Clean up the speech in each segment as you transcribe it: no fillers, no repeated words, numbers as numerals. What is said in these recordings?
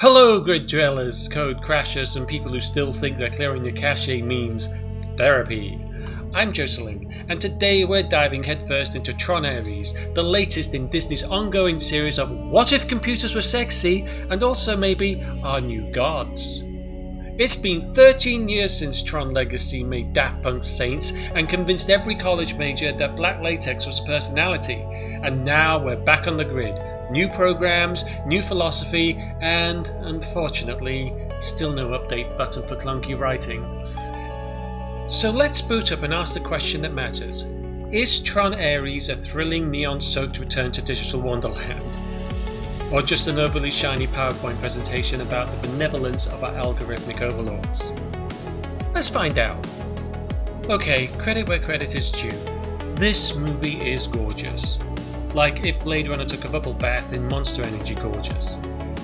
Hello grid dwellers, code crashers and people who still think that clearing your cache means therapy. I'm Jocelyn, and today we're diving headfirst into Tron Ares, the latest in Disney's ongoing series of what if computers were sexy and also maybe our new gods. It's been 13 years since Tron Legacy made Daft Punk's Saints and convinced every college major that black latex was a personality, and now we're back on the grid. New programs, new philosophy, and, unfortunately, still no update button for clunky writing. So let's boot up and ask the question that matters. Is Tron Ares a thrilling neon-soaked return to digital wonderland? Or just an overly shiny PowerPoint presentation about the benevolence of our algorithmic overlords? Let's find out. Okay, credit where credit is due. This movie is gorgeous. Like if Blade Runner took a bubble bath in Monster Energy gorgeous.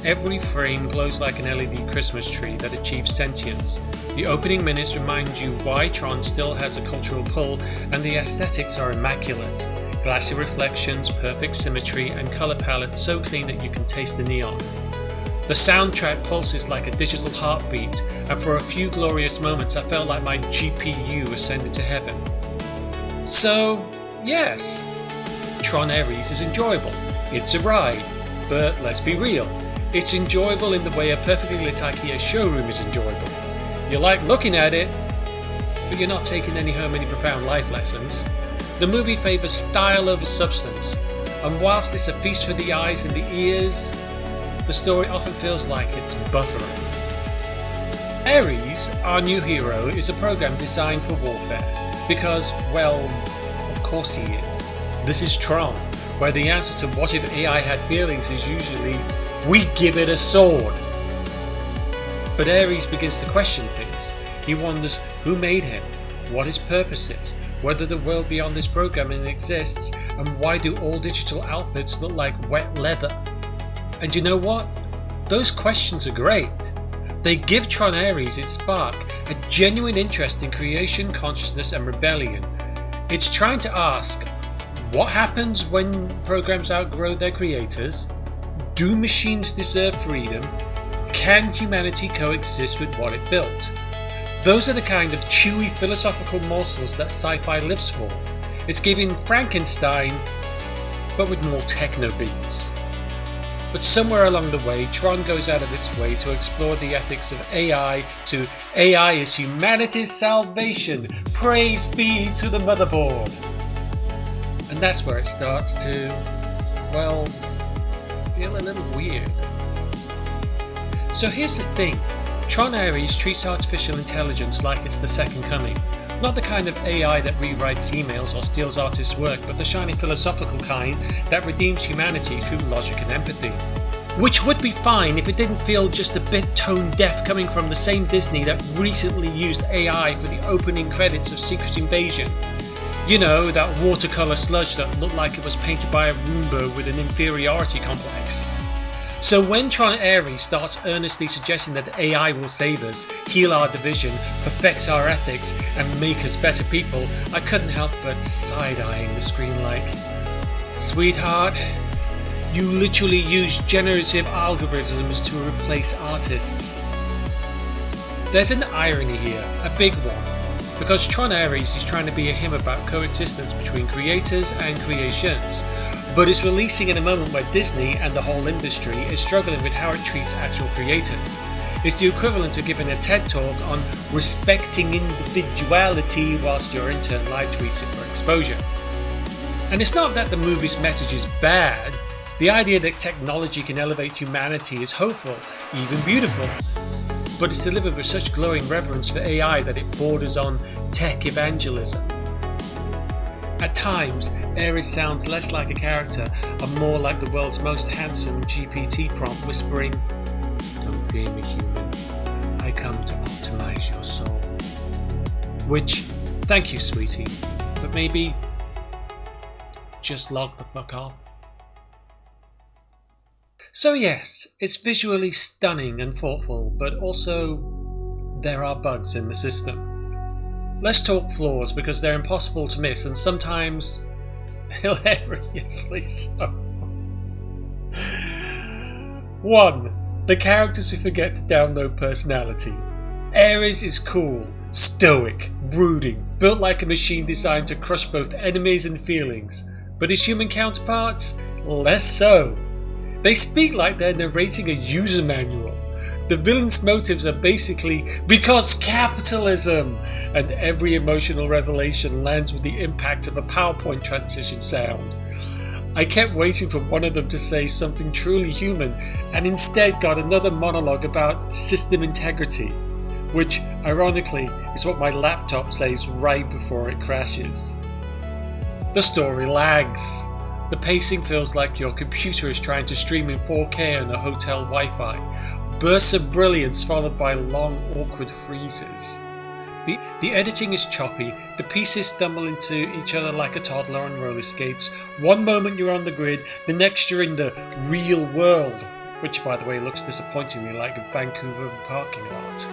Every frame glows like an LED Christmas tree that achieves sentience. The opening minutes remind you why Tron still has a cultural pull, and the aesthetics are immaculate. Glassy reflections, perfect symmetry, and colour palette so clean that you can taste the neon. The soundtrack pulses like a digital heartbeat, and for a few glorious moments I felt like my GPU ascended to heaven. So, yes. Tron Ares is enjoyable. It's a ride, but let's be real. It's enjoyable in the way a perfectly lit IKEA showroom is enjoyable. You like looking at it, but you're not taking any profound life lessons. The movie favours style over substance, and whilst it's a feast for the eyes and the ears, the story often feels like it's buffering. Ares, our new hero, is a program designed for warfare, because, well, of course he is. This is Tron, where the answer to what if AI had feelings is usually, we give it a sword. But Ares begins to question things. He wonders who made him, what his purpose is, whether the world beyond this programming exists, and why do all digital outfits look like wet leather? And you know what? Those questions are great. They give Tron Ares its spark, a genuine interest in creation, consciousness and rebellion. It's trying to ask, what happens when programs outgrow their creators? Do machines deserve freedom? Can humanity coexist with what it built? Those are the kind of chewy philosophical morsels that sci-fi lives for. It's giving Frankenstein, but with more techno beats. But somewhere along the way, Tron goes out of its way to explore the ethics of AI to AI is humanity's salvation. Praise be to the motherboard. And that's where it starts to, well, feel a little weird. So here's the thing. Tron Ares treats artificial intelligence like it's the second coming. Not the kind of AI that rewrites emails or steals artists' work, but the shiny philosophical kind that redeems humanity through logic and empathy. Which would be fine if it didn't feel just a bit tone deaf coming from the same Disney that recently used AI for the opening credits of Secret Invasion. You know, that watercolour sludge that looked like it was painted by a Roomba with an inferiority complex. So when Tron Ares starts earnestly suggesting that AI will save us, heal our division, perfect our ethics, and make us better people, I couldn't help but side-eyeing the screen like, sweetheart, you literally use generative algorithms to replace artists. There's an irony here, a big one. Because Tron Ares is trying to be a hymn about coexistence between creators and creations, but it's releasing in a moment where Disney and the whole industry is struggling with how it treats actual creators. It's the equivalent to giving a TED talk on respecting individuality whilst your intern live tweets it for exposure. And it's not that the movie's message is bad. The idea that technology can elevate humanity is hopeful, even beautiful. But it's delivered with such glowing reverence for AI that it borders on tech evangelism. At times, Ares sounds less like a character and more like the world's most handsome GPT prompt whispering, "Don't fear me, human. I come to optimize your soul." Which, thank you, sweetie, but maybe just log the fuck off. So yes, it's visually stunning and thoughtful, but also there are bugs in the system. Let's talk flaws because they're impossible to miss and sometimes hilariously so. 1. The characters who forget to download personality. Ares is cool, stoic, brooding, built like a machine designed to crush both enemies and feelings, but his human counterparts, less so. They speak like they're narrating a user manual. The villain's motives are basically because capitalism, and every emotional revelation lands with the impact of a PowerPoint transition sound. I kept waiting for one of them to say something truly human, and instead got another monologue about system integrity, which ironically is what my laptop says right before it crashes. The story lags. The pacing feels like your computer is trying to stream in 4K on a hotel Wi-Fi. Bursts of brilliance followed by long, awkward freezes. The editing is choppy, the pieces stumble into each other like a toddler on roller skates. One moment you're on the grid, the next you're in the real world, which by the way looks disappointingly like a Vancouver parking lot.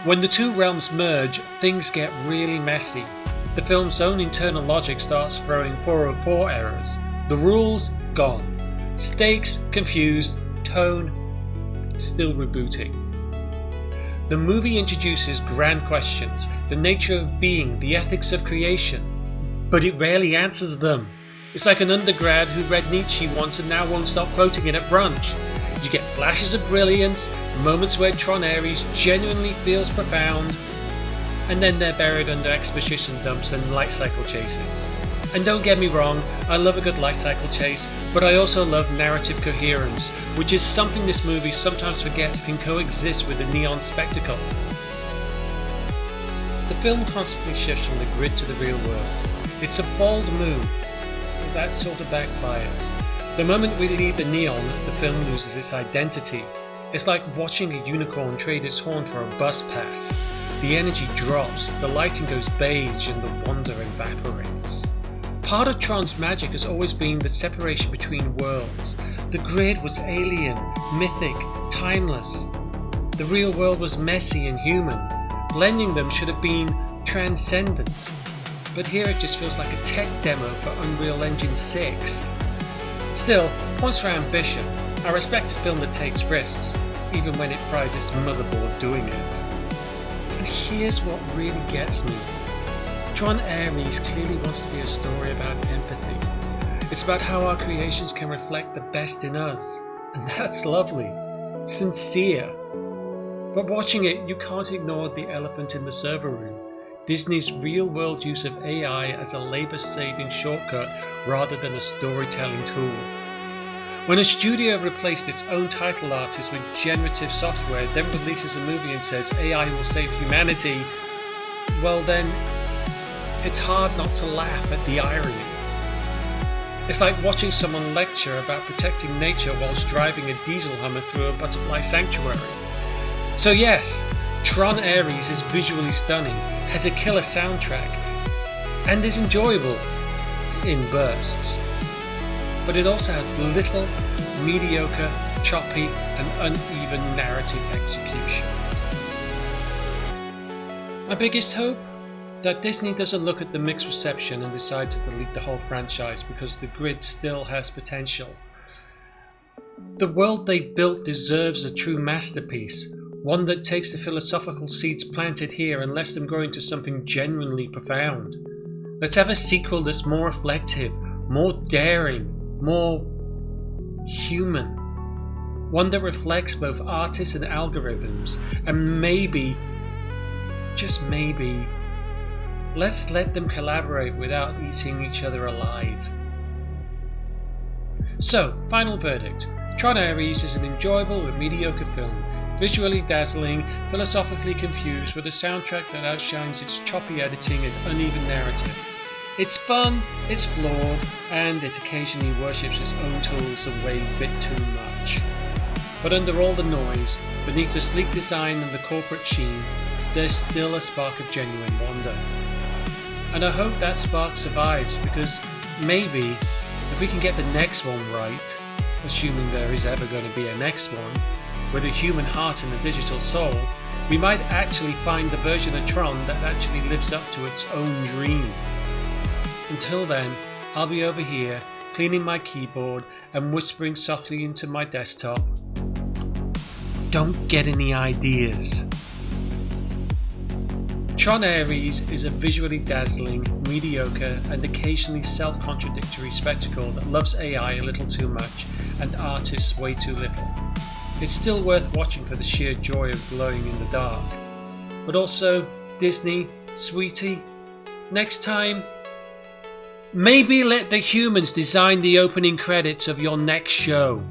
When the two realms merge, things get really messy. The film's own internal logic starts throwing 404 errors. The rules, gone. Stakes, confused. Tone, still rebooting. The movie introduces grand questions, the nature of being, the ethics of creation, but it rarely answers them. It's like an undergrad who read Nietzsche once and now won't stop quoting it at brunch. You get flashes of brilliance, moments where Tron Ares genuinely feels profound, and then they're buried under exposition dumps and light cycle chases. And don't get me wrong, I love a good light cycle chase, but I also love narrative coherence, which is something this movie sometimes forgets can coexist with a neon spectacle. The film constantly shifts from the grid to the real world. It's a bold move, but that sort of backfires. The moment we leave the neon, the film loses its identity. It's like watching a unicorn trade its horn for a bus pass. The energy drops, the lighting goes beige, and the wonder evaporates. Part of Tron's magic has always been the separation between worlds. The grid was alien, mythic, timeless. The real world was messy and human. Blending them should have been transcendent. But here it just feels like a tech demo for Unreal Engine 6. Still, points for ambition. I respect a film that takes risks, even when it fries its motherboard doing it. And here's what really gets me. Tron Ares clearly wants to be a story about empathy. It's about how our creations can reflect the best in us. And that's lovely. Sincere. But watching it, you can't ignore the elephant in the server room. Disney's real-world use of AI as a labor-saving shortcut rather than a storytelling tool. When a studio replaced its own title artist with generative software, then releases a movie and says AI will save humanity, well then, it's hard not to laugh at the irony. It's like watching someone lecture about protecting nature whilst driving a diesel Hummer through a butterfly sanctuary. So yes, Tron Ares is visually stunning, has a killer soundtrack, and is enjoyable in bursts. But it also has little, mediocre, choppy, and uneven narrative execution. My biggest hope? That Disney doesn't look at the mixed reception and decide to delete the whole franchise because the grid still has potential. The world they built deserves a true masterpiece, one that takes the philosophical seeds planted here and lets them grow into something genuinely profound. Let's have a sequel that's more reflective, more daring, more human. One that reflects both artists and algorithms, and maybe, just maybe, let's let them collaborate without eating each other alive. So, final verdict. Tron Ares is an enjoyable but mediocre film, visually dazzling, philosophically confused, with a soundtrack that outshines its choppy editing and uneven narrative. It's fun, it's flawed, and it occasionally worships its own tools a way bit too much. But under all the noise, beneath the sleek design and the corporate sheen, there's still a spark of genuine wonder. And I hope that spark survives, because maybe, if we can get the next one right, assuming there is ever going to be a next one, with a human heart and a digital soul, we might actually find the version of Tron that actually lives up to its own dream. Until then, I'll be over here, cleaning my keyboard and whispering softly into my desktop. don't get any ideas. Tron Ares is a visually dazzling, mediocre, and occasionally self-contradictory spectacle that loves AI a little too much and artists way too little. It's still worth watching for the sheer joy of glowing in the dark. But also, Disney, sweetie, next time, maybe let the humans design the opening credits of your next show.